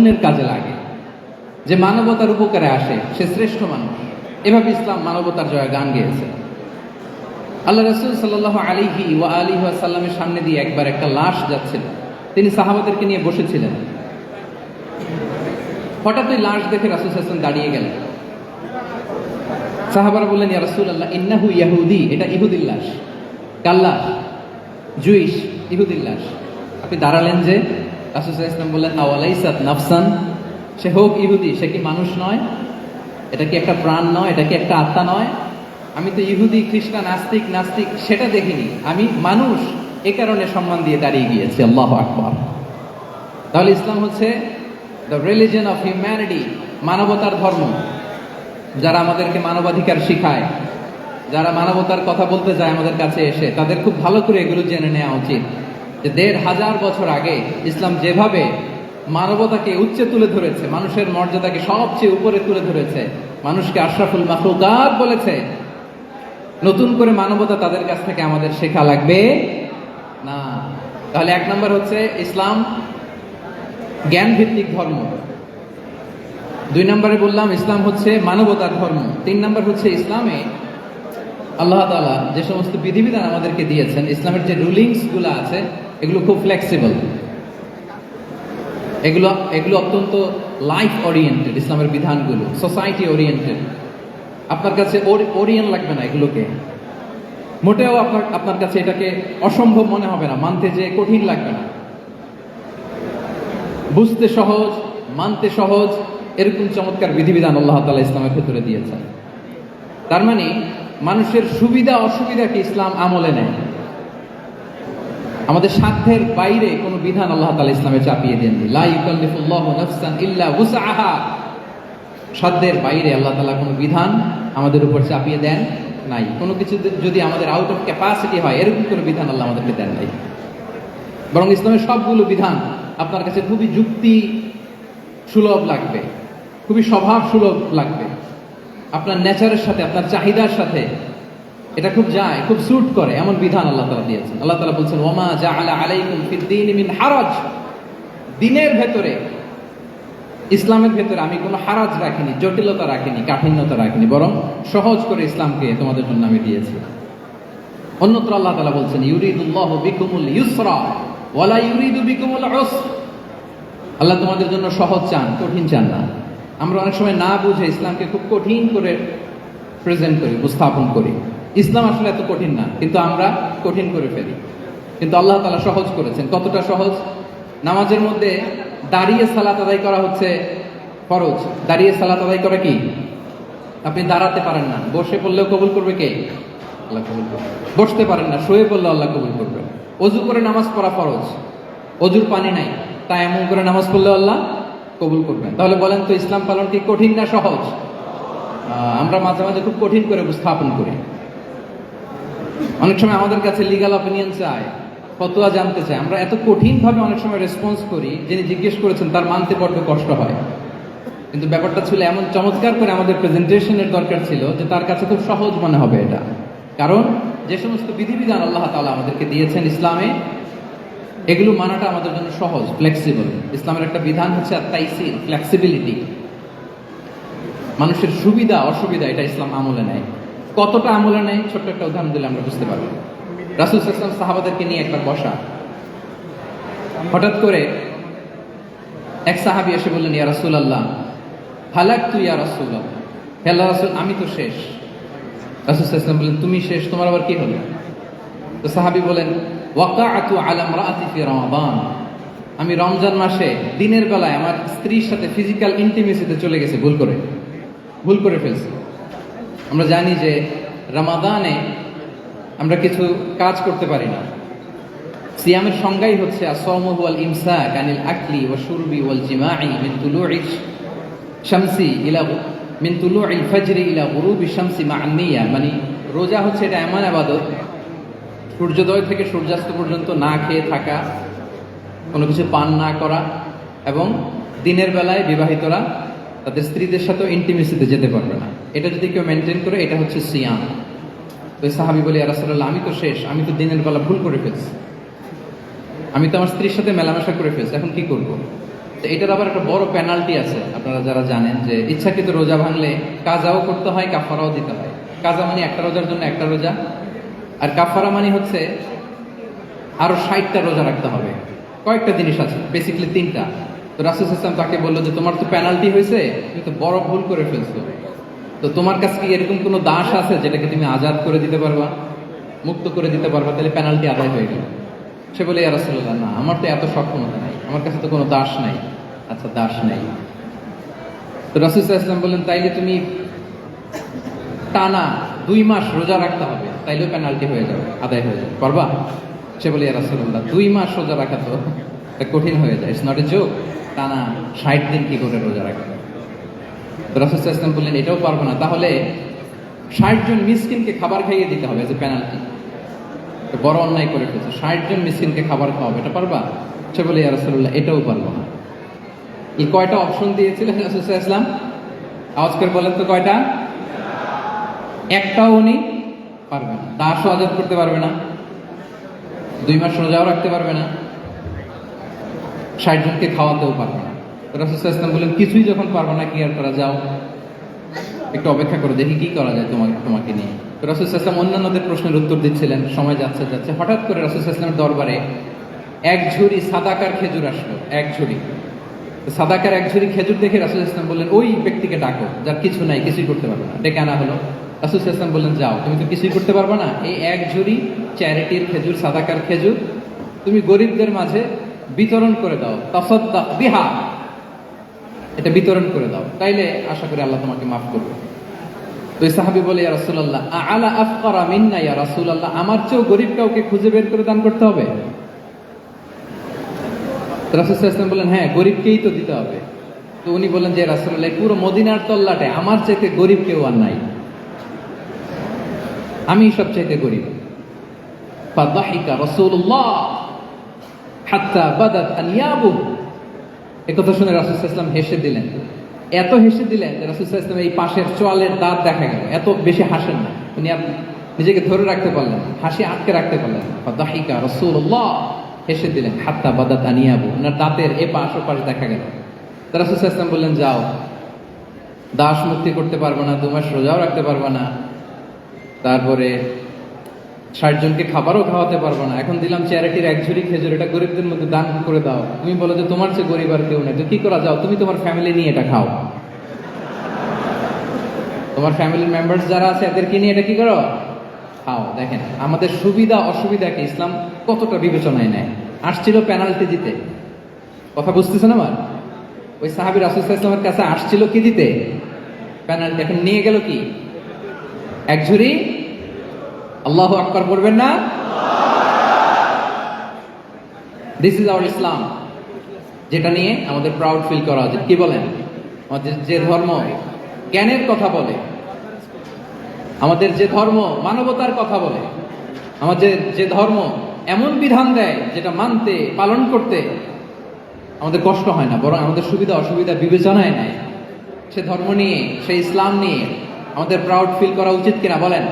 অন্যের কাজে লাগে, যে মানবতার উপকারে আসে, সে শ্রেষ্ঠ মানুষ। এভাবে ইসলাম মানবতার জয় গান গেয়েছে। আল্লাহ রাসূল সাল্লাল্লাহু আলাইহি ওয়া আলিহি ওয়াসাল্লামের সামনে দিয়ে একবার একটা লাশ যাচ্ছিল। তিনি সাহাবাদেরকে নিয়ে বসেছিলেন। হঠাৎ ওই লাশ দেখে রাসূল সাল্লাল্লাহু আলাইহি ওয়াসাল্লাম দাঁড়িয়ে গেলেন। সাহাবারা বললেন, ইয়া রাসূলুল্লাহ, ইন্নাহু ইয়াহুদি, এটা ইহুদির লাশ। কার লাশ? জুইশ, ইহুদির লাশ। আপনি দাঁড়ালেন যে? রাসূল সাল্লাল্লাহু আলাইহি ওয়াসাল্লাম বললেন, আওয়ালাইসাত নাফসান, সে হোক ইহুদি, সে কি মানুষ নয়? এটা কি একটা প্রাণ নয়? এটা কি একটা আত্মা নয়? আমি তো ইহুদি, খ্রিস্টান, নাস্তিক সেটা দেখিনি, আমি মানুষ, এ কারণে সম্মান দিয়ে দাঁড়িয়ে গিয়েছি। আল্লাহু আকবার। তাহলে ইসলাম হচ্ছে দ্য রিলিজিয়ন অফ হিউম্যানিটি, মানবতার ধর্ম। যারা আমাদেরকে মানবাধিকার শিখায়, যারা মানবতার কথা বলতে যায় আমাদের কাছে এসে, তাদের খুব ভালো করে এগুলো জেনে নেওয়া উচিত যে ১৫০০ বছর আগে ইসলাম যেভাবে মানবতাকে উচ্চে তুলে ধরেছে, মানুষের মর্যাদাকে সবচেয়ে উপরে তুলে ধরেছে, মানুষকে আশরাফুল মাখলুকাত বলেছে, নতুন করে মানবতা তাদের কাছ থেকে আমাদের শেখা লাগবে না। তাহলে ১ নম্বর হচ্ছে ইসলাম জ্ঞান ভিত্তিক ধর্ম। ২ নম্বরে বললাম ইসলাম হচ্ছে মানবতার ধর্ম। ৩ নম্বর হচ্ছে ইসলামে আল্লাহ তাআলা যে সমস্ত বিধিবিধান আমাদেরকে দিয়েছেন, ইসলামের যে রুলিংস গুলো আছে, এগুলো খুব ফ্লেক্সিবল, এগুলো অত্যন্ত লাইফ ওরিয়েন্টেড। ইসলামের বিধানগুলো সোসাইটি ওরিয়েন্টেড। আপনার কাছে ওরিয়েন্ট লাগবে না, এগুলোকে মোটেও আপনার কাছে এটাকে অসম্ভব মনে হবে না, মানতে যে কঠিন লাগবে না, বুঝতে সহজ, মানতে সহজ, এরকম চমৎকার বিধিবিধান আল্লাহ তাআলা ইসলামের ভেতরে দিয়েছেন। তার মানে মানুষের সুবিধা অসুবিধাকে ইসলাম আমলে নেয়। আমাদের সাধ্যের বাইরে কোনো বিধান আল্লাহ তাআলা ইসলামে চাপিয়ে দেননি। লা ইউকাল্লিফুল্লাহু নাফসান ইল্লা উসআহা। সাধ্যের বাইরে আল্লাহ তাআলা কোনো বিধান আমাদের উপর চাপিয়ে দেন নাই। কোনো কিছু যদি আমাদের আউট অফ ক্যাপাসিটি হয়, এরকম কোনো বিধান আল্লাহ আমাদেরকে দেন নাই। বরং ইসলামের সবগুলো বিধান আপনার কাছে খুবই যুক্তি সুলভ লাগবে, খুবই স্বভাব সুলভ লাগবে, আপনার নেচারের সাথে, আপনার চাহিদার সাথে এটা খুব যায়, খুব স্যুট করে, এমন বিধান আল্লাহ তাআলা দিয়েছেন। আল্লাহ তাআলা বলছেন, ওয়ামা জাআলা আলাইকুম ফিদ-দীনি মিন হারাজ। দ্বীনের ভেতরে, ইসলামের ভেতরে আমি কোনো হারাজ রাখিনি, জটিলতা রাখিনি, কাঠিন্যতা রাখিনি, বরং সহজ করে ইসলামকে তোমাদের জন্য আমি দিয়েছি। অন্যত্র আল্লাহ তাআলা বলছেন, ইউরিদুল্লাহু বিকুমুল ইউসরা ওয়া লা ইউরিদু বিকুমুল উসর। আল্লাহ তোমাদের জন্য সহজ চান, কঠিন চান না। আমরা অনেক সময় না বুঝে ইসলামকে খুব কঠিন করে প্রেজেন্ট করি, উপস্থাপন করি। ইসলাম আসলে এত কঠিন না, কিন্তু আমরা কঠিন করে ফেলি। কিন্তু আল্লাহ তাআলা সহজ করেছেন। কতটা সহজ? নামাজের মধ্যে দাঁড়িয়ে সালাত আদায় করা হচ্ছে ফরজ। দাঁড়িয়ে সালাত আদায় করা কি? আপনি দাঁড়াতে পারেন না, বসে পড়লেও কবুল করবে কে? আল্লাহ কবুল করবে। বসতে পারেন না, শুয়ে পড়লেও আল্লাহ কবুল করবে। ওযু করে নামাজ পড়া ফরজ, ওযুর পানি নাই, তাই এমন করে নামাজ পড়লেও আল্লাহ কবুল করবেন। তাহলে বলেন তো, ইসলাম পালন কি কঠিন না সহজ? আমরা মাঝে মাঝে খুব কঠিন করে উপস্থাপন করি। অনেক সময় আমাদের কাছে লিগ্যাল অপিনিয়ন চায়, ফতোয়া জানতে চায়। আমরা এত কঠিন ভাবে অনেক সময় রেসপন্স করি, যিনি জিজ্ঞেস করেছেন তার মানতে বড্ড কষ্ট হয়। কিন্তু ব্যাপারটা ছিল এমন চমৎকার করে আমাদের প্রেজেন্টেশনের দরকার ছিল যে তার কাছে খুব সহজ মনে হবে এটা। কারণ যে সমস্ত বিধিবিধান আল্লাহ তাআলা আমাদেরকে দিয়েছেন ইসলামে, এগুলো মানাটা আমাদের জন্য সহজ, ফ্লেক্সিবল। ইসলামের একটা বিধান হচ্ছে আত-তাইসির, ফ্লেক্সিবিলিটি। মানুষের সুবিধা অসুবিধা এটা ইসলাম আমলে নেয়। কতটা আমলে নেয়, ছোট্ট একটা উদাহরণ দিলে আমরা বুঝতে পারবো। রাসূল সাল্লাল্লাহু আলাইহি ওয়াসাল্লাম সাহাবাদেরকে নিয়ে একবার বসা, হঠাৎ করে এক সাহাবী এসে বললেন, ইয়া রাসূলুল্লাহ, হালাকতু ইয়া রাসূলুল্লাহ, হে আল্লাহর রাসূল, আমি তো শেষ। রাসূল সাল্লাল্লাহু আলাইহি ওয়াসাল্লাম বললেন, তুমি শেষ, তোমার আবার কি হলো? তো সাহাবী বলেন, ওয়াকাআতু আলা ইমরাআতি ফি রমাদান, আমি রমজান মাসে দিনের বেলায় আমার স্ত্রীর সাথে ফিজিক্যাল ইন্টিমেসিতে চলে গেছে, ভুল করে ফেলছি। আমরা জানি যে রমাদানে আমরা কিছু কাজ করতে পারি না। সিয়ামের সংজ্ঞাই হচ্ছে আসওমু ওয়াল ইমসাক আনিল আকলি ওয়া শুরবি ওয়াল জিমাই মিন তুলুইশ শামসি ইলা মিন তুলুইল ফাজরি ইলা গুরুবি শামসি মা'আন নিয়া। মানে রোজা হচ্ছে এটা এমন ইবাদত, সূর্যোদয় থেকে সূর্যাস্ত পর্যন্ত না খেয়ে থাকা, কোনো কিছু পান না করা, এবং দিনের বেলায় বিবাহিতরা তাদের স্ত্রীদের সাথে ইন্টিমেসিতে যেতে পারবে না। এটা যদি কেউ মেনটেন করে, এটা হচ্ছে সিয়াম। তো সাহাবী বলে, ইয়া রাসূলুল্লাহ, আমি তো শেষ, আমি তো দিনের বেলা ভুল করে ফেলছি, আমি তো আমার স্ত্রীর সাথে মেলামেশা করে ফেলছি, এখন কি করব? তো এটার আবার একটা বড় পেনাল্টি আছে, আপনারা যারা জানেন যে ইচ্ছাকৃত রোজা ভাঙলে কাজাও করতে হয়, কাফারাও দিতে হয়। কাজা মানে একটা রোজার জন্য একটা রোজা, আর কাফারা মানে হচ্ছে আরো 60টা রোজা রাখতে হবে। কয়েকটা জিনিস আছে, বেসিক্যালি 3টা। তো রাসূল সাল্লাল্লাহু আলাইহি ওয়াসাল্লাম তাকে বললো যে তোমার তো পেনাল্টি হয়েছে, তুমি তো বড় ভুল করে ফেলছো, তো তোমার কাছে কি এরকম কোনো দাস আছে যেটাকে তুমি আজাদ করে দিতে পারবা, মুক্ত করে দিতে পারবা, তাহলে পেনাল্টি আদায় হয়ে গেল। সে বলে ইয়া রাসূলুল্লাহ, না, আমার তো এত সক্ষমতা নাই, আমার কাছে তো কোনো দাস নাই। আচ্ছা, দাস নাই। তো রাসূল সাল্লাল্লাহু আলাইহি ওয়াসাল্লাম বললেন তাইলে তুমি টানা 2 মাস রোজা রাখতে হবে, তাইলেও পেনাল্টি হয়ে যাবে, আদায় হয়ে যাবে, পারবা? সে বলে ইয়া রাসূলুল্লাহ, 2 মাস রোজা রাখা তো কঠিন হয়ে যায়, ইটস নট এ জোক। টানা 60 দিন কি করে রোজা রাখবে? তো রাসূল সাল্লাল্লাহু আলাইহি ওয়াসাল্লাম বললেন এটাও পারবো না, তাহলে 60 জন মিসকিনকে খাবার খাইয়ে দিতে হবে এজ এ পেনাল্টি। বড় অন্যায় করে ফেলছে, 60 জন মিসকিনকে খাবার খাওয়াবে, এটা পারবা? সে বলে ইয়া রাসূলুল্লাহ, এটাও পারবো না। এই কয়টা অপশন দিয়েছিলেন রাসূল সাল্লাল্লাহু আলাইহি ওয়াসাল্লাম? আওয়াজ করে বলেন তো কয়টা? একটাও উনি পারবে না। দাসও আজাদ করতে পারবে না, 2 মাস রোজাও রাখতে পারবে না, 60 জনকে খাওয়াতেও পারবে না। রাসূল সাল্লাল্লাহু আলাইহি ওয়াসাল্লাম বললেন কিছুই যখন পারবে না, কি আর করা, যাও একটু অপেক্ষা করে দেখি কি করা যায় তোমাকে নিয়ে। তো রাসূল সাল্লাল্লাহু আলাইহি ওয়াসাল্লাম অন্যান্যদের প্রশ্নের উত্তর দিচ্ছিলেন, সময় যাচ্ছে যাচ্ছে হঠাৎ করে রাসূল সাল্লাল্লাহু আলাইহি ওয়াসাল্লামের দরবারে এক ঝুড়ি সাদাকার খেজুর আসলো, এক ঝুড়ি। সাদাকার এক ঝুড়ি খেজুর দেখে রাসূল সাল্লাল্লাহু আলাইহি ওয়াসাল্লাম বললেন ওই ব্যক্তিকে ডাকো যার কিছু নাই, কিছুই করতে পারবে না। ডেকে আনা হলো। রাসূল সাল্লাল্লাহু আলাইহি ওয়াসাল্লাম বললেন যাও, তুমি তো কিছুই করতে পারবে না, এই এক ঝুড়ি চ্যারিটির খেজুর, সাদাকার খেজুর তুমি গরিবদের মাঝে বিতরণ করে দাও, তাসাদ্দাক বিহা, এটা বিতরণ করে দাও, তাইলে আশা করি আল্লাহ তোমাকে মাফ করবে। তো এই সাহাবী বলে ইয়া রাসূলুল্লাহ, আলা আফকারা মিন্না ইয়া রাসূলুল্লাহ, আমার চেয়েও গরিব কাউকে খুঁজে বের করে দান করতে হবে? রাসূল সাল্লাল্লাহু আলাইহি ওয়াসাল্লাম বললেন হ্যাঁ, গরিবকেই তো দিতে হবে। তো উনি বললেন যে রাসূলুল্লাহ, পুরো মদিনার তল্লাটে আমার চাইতে গরিব কেউ আর নাই, আমি সবচাইতে গরিব। ফাদাহিকা রাসূলুল্লাহ হাত্তা বাদাত আনিয়াবু, একথা শুনে রাসূল সাল্লাল্লাহু আলাইহি ওয়াসাল্লাম হেসে দিলেন। এত হেসে দিলেন যে রাসূল সাল্লাল্লাহু আলাইহি ওয়াসাল্লাম এই পাশের চোয়ালের দাঁত দেখা গেল, এত বেশি হাসেন না উনি, নিজেকে ধরে রাখতে পারলেন, হাসি আটকে রাখতে পারলেন। ফাদাহিকা রাসূলুল্লাহ, হেসে দিলেন। হাত্তা বাদাত আনিয়াবু, ওনার দাঁতের এপাশ ওপাশ দেখা গেল। রাসূল সাল্লাল্লাহু আলাইহি ওয়াসাল্লাম বললেন যাও, দাস মুক্তি করতে পারবে না, 2 মাস রোজাও রাখতে পারবে না, তারপরে 60 জনকে খাবারও খাওয়াতে পারবো না, এখন দিলাম চ্যারিটির এক ঝুড়ি খেজুর, এটা গরিবদের মধ্যে দান করে দাও। তুমি বলো যে তোমার চেয়ে গরিব আর কেউ নেই, তো কি করা যাও, তুমি তোমার ফ্যামিলি নিয়ে এটা খাও, তোমার ফ্যামিলির মেম্বার্স যারা আছে এদেরকে নিয়ে এটা কি করো, খাও। দেখেন আমাদের সুবিধা অসুবিধাকে ইসলাম কতটা বিবেচনায় নেয়। আসছিল পেনাল্টি দিতে, কথা বুঝতেছেন আমার? ওই সাহাবী রাসূল সাল্লাল্লাহু আলাইহি ওয়াসাল্লামের কাছে আসছিল কি দিতে, পেনাল্টি, এখন নিয়ে গেল কি, এক ঝুড়ি। আল্লাহু আকবার বলবেন না? দিস ইজ আওয়ার ইসলাম, যেটা নিয়ে আমাদের প্রাউড ফিল করা উচিত। কি বলেন? আমাদের যে ধর্ম জ্ঞানের কথা বলে, আমাদের যে ধর্ম মানবতার কথা বলে, আমাদের যে ধর্ম এমন বিধান দেয় যেটা মানতে পালন করতে আমাদের কষ্ট হয় না, বরং আমাদের সুবিধা অসুবিধা বিবেচনায় নেয়, সে ধর্ম নিয়ে, সেই ইসলাম নিয়ে আমাদের প্রাউড ফিল করা উচিত কিনা বলেন?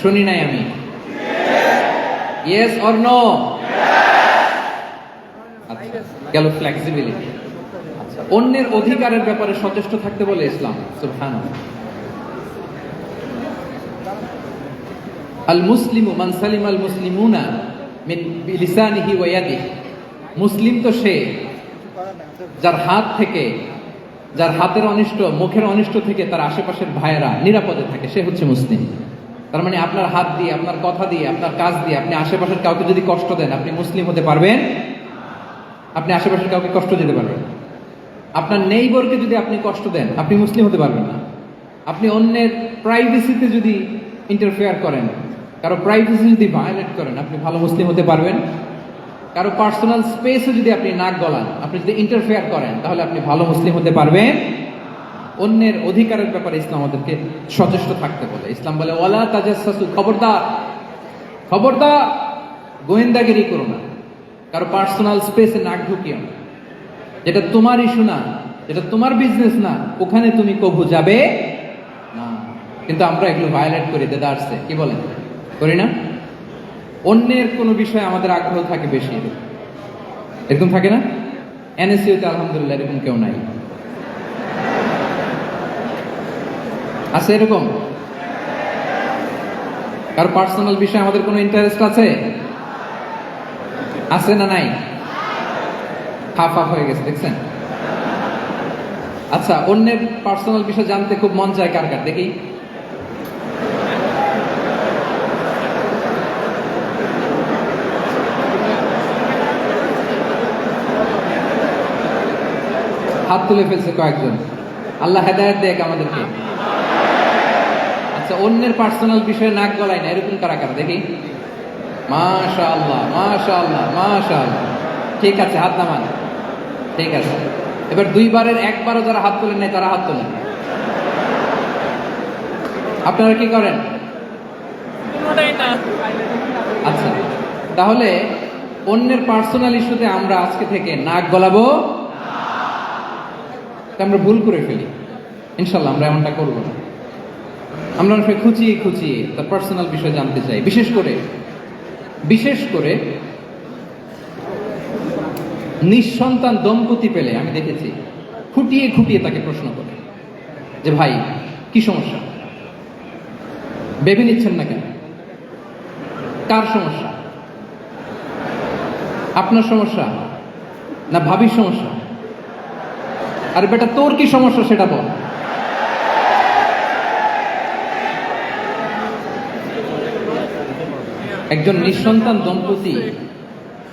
শুনি নাই আমি, ইয়েস অর নো? আচ্ছা, গেল ফ্লেক্সিবিলিটি। আচ্ছা, অন্যের অধিকারের ব্যাপারে সচেষ্ট থাকতে বলে ইসলাম। সুবহানাল্লাহ। আল মুসলিমু মান সালিমাল মুসলিমুনা মিন বিলিসানিহি ওয়া ইয়াদিহি, মুসলিম তো সে যার হাত থেকে, যার হাতের অনিষ্ট, মুখের অনিষ্ট থেকে তার আশেপাশের ভাইয়েরা নিরাপদে থাকে, সে হচ্ছে মুসলিম। তার মানে আপনার হাত দিয়ে, আপনার কথা দিয়ে, আপনার কাজ দিয়ে আপনি আশেপাশের কাউকে যদি কষ্ট দেন, আপনি মুসলিম হতে পারবেন? আপনি আশেপাশের কাউকে কষ্ট দিতে পারবেন? আপনার নেইবরকে যদি আপনি কষ্ট দেন, আপনি মুসলিম হতে পারবেন না। আপনি অন্যের প্রাইভেসিতে যদি ইন্টারফেয়ার করেন, কারো প্রাইভেসি যদি ভায়োলেট করেন, আপনি ভালো মুসলিম হতে পারবেন? কারো পার্সোনাল স্পেসে যদি আপনি নাক গলান, আপনি যদি ইন্টারফেয়ার করেন, তাহলে আপনি ভালো মুসলিম হতে পারবেন? অন্যের অধিকারের ব্যাপারে ইসলাম আমাদেরকে সচেষ্ট থাকতে বলে। ইসলাম বলে ওয়ালা তাজাসসু, খবরদার, খবরদার গোয়েন্দাগিরি করো না, কারো পার্সোনাল স্পেসে নাক ঢুকিও না, যেটা তোমার ইস্যু না, যেটা তোমার বিজনেস না, ওখানে তুমি কবু যাবে না। কিন্তু আমরা এগুলো ভায়োলেট করি, দেদারসে, কি বলেন, করি না? অন্যের কোনো বিষয়ে আমাদের আগ্রহ থাকে বেশি, এরকম থাকে না? এনএসইউতে আলহামদুলিল্লাহ এরকম কেউ নাই? আছে এরকম? কারো পার্সোনাল বিষয়ে আমাদের কোনো ইন্টারেস্ট আছে? আছে না নাই? হাফ হাফ হয়ে গেছে, দেখছেন? আচ্ছা, অন্যের পার্সোনাল বিষয় জানতে খুব মন চায় কার কার, দেখি। হাত তুলে ফেলছে কয়েকজন। আল্লাহ হেদায়েত দেখ আমাদেরকে। আচ্ছা, অন্যের পার্সোনাল বিষয়ে নাক গলায় না এরকম কারা কারা, দেখি। মাশাআল্লাহ, মাশাআল্লাহ, মাশাআল্লাহ। ঠিক আছে, হাত নামান। ঠিক আছে, এবার দুইবারের একবারও যারা হাত তোলেন নাই তারা হাত তোলেন। আপনারা কি করেন? আচ্ছা, তাহলে অন্যের পার্সোনাল ইস্যুতে আমরা আজকে থেকে নাক গলাবো, আমরা ভুল করে ফেলি। ইনশাল্লাহ আমরা এমনটা করবো না। আমরা অনেক খুঁচিয়ে খুঁচিয়ে তার পার্সোনাল বিষয় জানতে চাই। বিশেষ করে নিঃসন্তান দম্পতি পেলে আমি দেখেছি খুঁটিয়ে খুঁটিয়ে তাকে প্রশ্ন করে যে ভাই কি সমস্যা, বেবি নিচ্ছেন না কেন, কার সমস্যা, আপনার সমস্যা না ভাবির সমস্যা, আর বেটা তোর কি সমস্যা সেটা বল। একজন নিঃসন্তান দম্পতি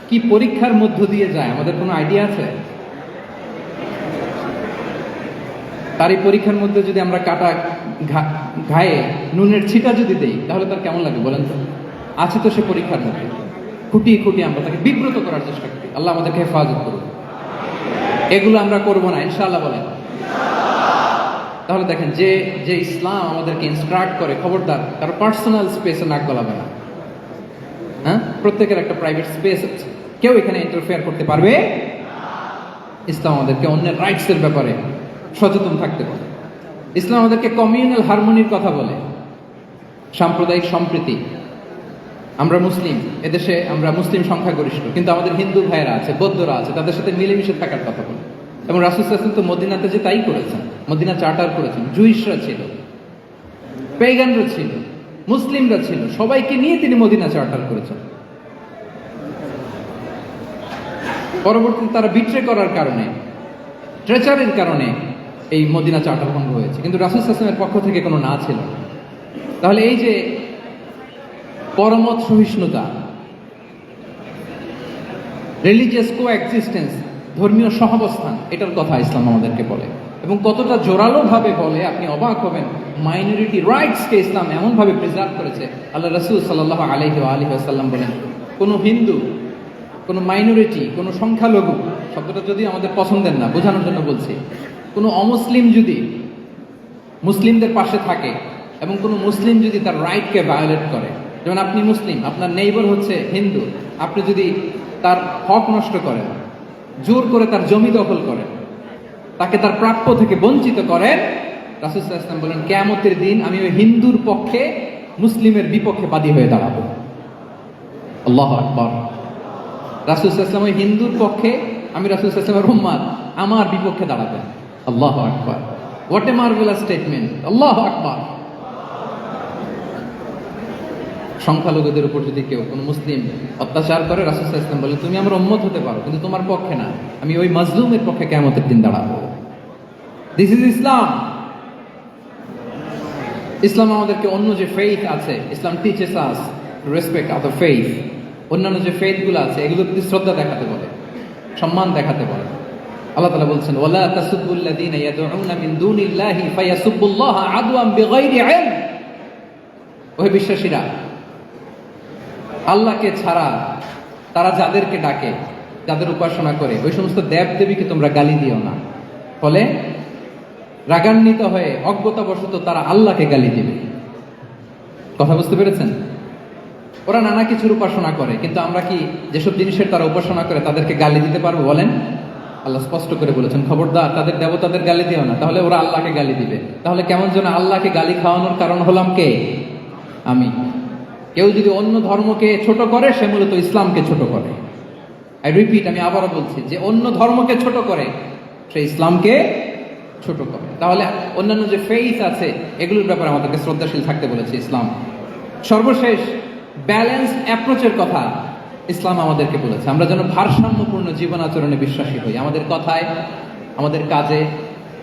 কি পরীক্ষার মধ্য দিয়ে যায় আমাদের কোনো আইডিয়া আছে? তার এই পরীক্ষার মধ্যে যদি আমরা কাটা ঘায়ে নুনের ছিটা যদি দেই তাহলে তার কেমন লাগে বলেন তো? আছে তো সে পরীক্ষার মধ্যে, খুঁটিয়ে খুঁটিয়ে আমরা তাকে বিব্রত করার চেষ্টা করি। আল্লাহ আমাদেরকে হেফাজত করুন। এগুলো আমরা করবো না, ইনশাআল্লাহ বলেন। তাহলে দেখেন, যে ইসলাম আমাদেরকে ইনস্ট্রাক্ট করে, খবরদার কারো পার্সোনাল স্পেসে নাক গলাবে না। হ্যাঁ, প্রত্যেকের একটা প্রাইভেট স্পেস আছে, কেউ এখানে ইন্টারফেয়ার করতে পারবে। ইসলাম আমাদেরকে অন্যের রাইটস এর ব্যাপারে সচেতন থাকতে বলে। ইসলাম আমাদেরকে কমিউনাল হারমোনির কথা বলে, সাম্প্রদায়িক সম্প্রীতি। আমরা মুসলিম, এদেশে আমরা মুসলিম সংখ্যাগরিষ্ঠ, কিন্তু আমাদের হিন্দু ভাইয়েরা আছে, বৌদ্ধরা আছে, তাদের সাথে মিলেমিশে থাকার কথা বলে। এবং রাসূল সাল্লাল্লাহু আলাইহি ওয়াসাল্লাম তো মদিনাতে যে তাই করেছেন, মদিনা চার্টার করেছেন। জুইশরা ছিল, পেগানরা ছিল, মুসলিমরা ছিল, সবাইকে নিয়ে তিনি মদিনা চার্টার করেছেন। পরবর্তীতে তারা বিট্রে করার কারণে, ট্রেচারের কারণে এই মদিনা চার্টার ভঙ্গ হয়েছে, কিন্তু রাসূল সাল্লাল্লাহু আলাইহি ওয়াসাল্লামের পক্ষ থেকে কোনো না ছিল। তাহলে এই যে পরমত সহিষ্ণুতা, রিলিজিয়াস কোএক্সিস্টেন্স, ধর্মীয় সহাবস্থান, এটার কথা ইসলাম আমাদেরকে বলে। এবং কতটা জোরালো ভাবে বলে আপনি অবাক হবেন। মাইনরিটি রাইটসকে ইসলাম এমন ভাবে প্রিজার্ভ করেছে। আল্লাহ রাসূল সাল্লাল্লাহু আলাইহি ওয়াসাল্লাম বলেন, কোনো হিন্দু, কোনো মাইনরিটি, কোনো সংখ্যালঘু, শব্দটা যদি আমাদের পছন্দের না, বোঝানোর জন্য বলছি, কোনো অমুসলিম যদি মুসলিমদের পাশে থাকে এবং কোনো মুসলিম যদি তার রাইটকে ভায়োলেট করে, যেমন আপনি মুসলিম, আপনার নেইবার হচ্ছে হিন্দু, আপনি যদি তার হক নষ্ট করেন, জোর করে তার জমি দখল করেন, তাকে তার প্রাপ্য থেকে বঞ্চিত করেন, রাসূল সাল্লাল্লাহু আলাইহি ওয়াসাল্লাম বলেন কিয়ামতের দিন আমি ওই হিন্দুর পক্ষে মুসলিমের বিপক্ষে বাদী হয়ে দাঁড়াবো। আল্লাহু আকবার। রাসূল সাল্লাল্লাহু আলাইহি ওয়াসাল্লাম ওই হিন্দুর পক্ষে, আমি রাসূল সাল্লাল্লাহু আলাইহি ওয়াসাল্লামের উম্মত, আমার বিপক্ষে দাঁড়াবেন। আল্লাহু আকবার। What a marvellous statement. আল্লাহু আকবার। সংখ্যালঘুদের উপর যদি কেউ কোনো মুসলিম অত্যাচার করে, রাসূল সাল্লাল্লাহু আলাইহি ওয়াসাল্লাম বলে তুমি আমার উম্মত হতে পারো, কিন্তু তোমার পক্ষে না, আমি ওই মাজলুমের পক্ষে কিয়ামতের দিন দাঁড়াবো। দিস ইজ ইসলাম। ইসলাম আমাদেরকে অন্য যে ফেইথ আছে, ইসলাম টিচেস আস রেসপেক্ট আদার ফেইথ। অন্যান্য যে ফেইথগুলো আছে এগুলোর প্রতি শ্রদ্ধা দেখাতে বলে, সম্মান দেখাতে বলে। আল্লাহ তাআলা বলছেন ওয়ালা তাসুবুল্লাযীনা ইয়াদউনা মিন দুনিল্লাহি ফায়াসুবুল্লাহা আদওয়ান বিগাইরি ইলম। ওহে বিশ্বাসীরা, আল্লাহকে ছাড়া তারা যাদেরকে ডাকে, যাদের উপাসনা করে, ওই সমস্ত দেব দেবীকে তোমরা গালি দিও না। ফলে রাগান্বিত হয়ে অজ্ঞতাবশত তারা আল্লাহকে গালি দিবে। কথা বুঝতে পেরেছেন? ওরা নানা কিছুর উপাসনা করে, কিন্তু আমরা কি যেসব জিনিসের তারা উপাসনা করে তাদেরকে গালি দিতে পারবো বলেন? আল্লাহ স্পষ্ট করে বলেছেন খবরদার তাদের দেবতাদের গালি দিও না, তাহলে ওরা আল্লাহকে গালি দিবে। তাহলে কেমন যেন আল্লাহকে গালি খাওয়ানোর কারণ হলাম কে? আমি। কেউ যদি অন্য ধর্মকে ছোট করে সে মূলত ইসলামকে ছোট করে। আই রিপিট, আমি আবারও বলছি, যে অন্য ধর্মকে ছোট করে সে ইসলামকে ছোট করে। তাহলে অন্যান্য যে ফেইথ আছে এগুলোর ব্যাপারে আমাদেরকে শ্রদ্ধাশীল থাকতে বলেছে ইসলাম। সর্বশেষ ব্যালেন্স অ্যাপ্রোচের কথা ইসলাম আমাদেরকে বলেছে, আমরা যেন ভারসাম্যপূর্ণ জীবন আচরণে বিশ্বাসী হই, আমাদের কথায়, আমাদের কাজে,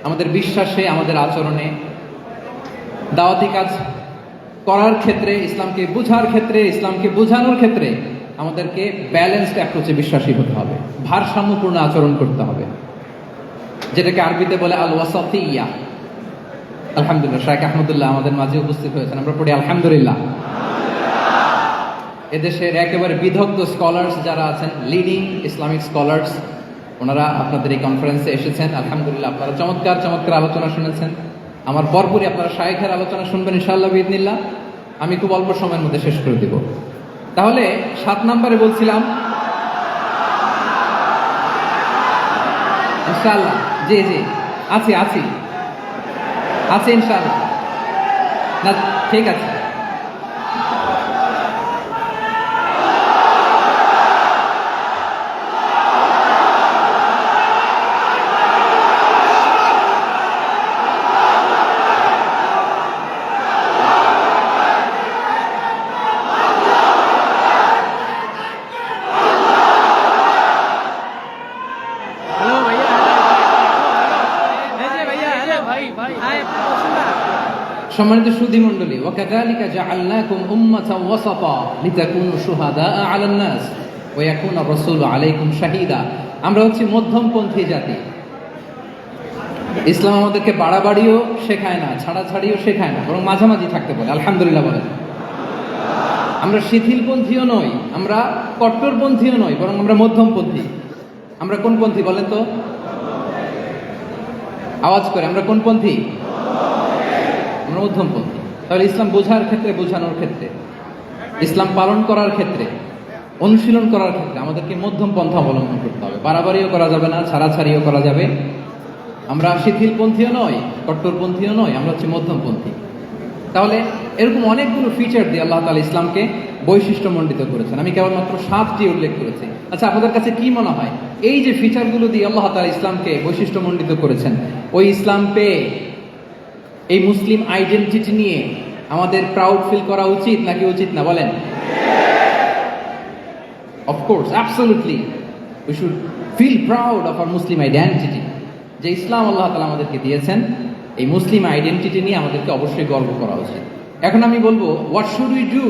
আমাদের বিশ্বাসে, আমাদের আচরণে, দাওয়াতি কাজ করার ক্ষেত্রে, ইসলামকে বুঝার ক্ষেত্রে, ইসলামকে বোঝানোর ক্ষেত্রে আমাদেরকে ব্যালেন্সড অ্যাপ্রোচে বিশ্বাসী হতে হবে, ভারসাম্যপূর্ণ আচরণ করতে হবে, যেটাকে আরবিতে বলে আল ওয়াসাতিয়া। আলহামদুলিল্লাহ, শাইখ আহমদুল্লাহ আমাদের মাঝে উপস্থিত হয়েছেন, আমরা পড়ি আলহামদুলিল্লাহ। এদেশের একেবারে বিদগ্ধ স্কলার্স যারা আছেন, লিডিং ইসলামিক স্কলার্স, ওনারা আপনাদের এই কনফারেন্সে এসেছেন। আলহামদুলিল্লাহ, আপনারা চমৎকার চমৎকার আলোচনা শুনেছেন। আমার পরপরই আপনারা শাইখের আলোচনা শুনবেন ইনশাআল্লাহ বিইذনিল্লাহ। আমি খুব অল্প সময়ের মধ্যে শেষ করে দিব। তাহলে 7 নম্বরে বলছিলাম ইনশাআল্লাহ। জি জি, আছি আছি আছি ইনশাআল্লাহ। না, ঠিক আছে। সম্মানিত সুধী মণ্ডলী, ওয়াকাযালিকা জাআলনাকুম উম্মাতাও ওয়াসাতা লিতাকুনু শুহাদাআ আলান নাস ওয়া ইয়াকুনা রাসূলু আলাইকুম শাহীদা। আমরা হচ্ছে মধ্যমপন্থী জাতি। ইসলাম আমাদেরকে বাড়াবাড়িও শেখায় না, ছাড়াছাড়িও শেখায় না, বরং মাঝামাঝি থাকতে বলে। আলহামদুলিল্লাহ বলেন। আমরা শিথিলপন্থীও নই, আমরা কট্টরপন্থীও নই, বরং আমরা মধ্যমপন্থী। আমরা কোন পন্থী বলেন তো? আওয়াজ করে, আমরা কোন পন্থী? আমরা মধ্যমপন্থী। তাহলে ইসলাম বোঝার ক্ষেত্রে, বোঝানোর ক্ষেত্রে, ইসলাম পালন করার ক্ষেত্রে, অনুশীলন করার ক্ষেত্রে আমাদেরকে মধ্যম পন্থা অবলম্বন করতে হবে। বাড়াবাড়িও করা যাবে না, ছাড়াছাড়িও করা যাবে। আমরা শিথিলপন্থীও নয়, কট্টরপন্থীও নয়, আমরা হচ্ছে মধ্যমপন্থী। তাহলে এরকম অনেকগুলো ফিচার দিয়ে আল্লাহ তাআলা ইসলামকে বৈশিষ্ট্যমণ্ডিত করেছেন। আমি কেবলমাত্র 7টি উল্লেখ করেছি। আচ্ছা, আপনাদের কাছে কি মনে হয়, এই যে ফিচারগুলো দিয়ে আল্লাহ তাআলা ইসলামকে বৈশিষ্ট্যমণ্ডিত করেছেন, ওই ইসলাম পেয়ে, এই মুসলিম আইডেন্টিটি নিয়ে আমাদের প্রাউড ফিল করা উচিত নাকি উচিত না? বলেন। Of course, absolutely, we should feel proud of our Muslim identity. যে ইসলাম আল্লাহ তাআলা আমাদেরকে দিয়েছেন, এই মুসলিম আইডেন্টিটি নিয়ে আমাদেরকে অবশ্যই গর্ব করা উচিত। এখন আমি বলবো, হোয়াট শুড উই ডু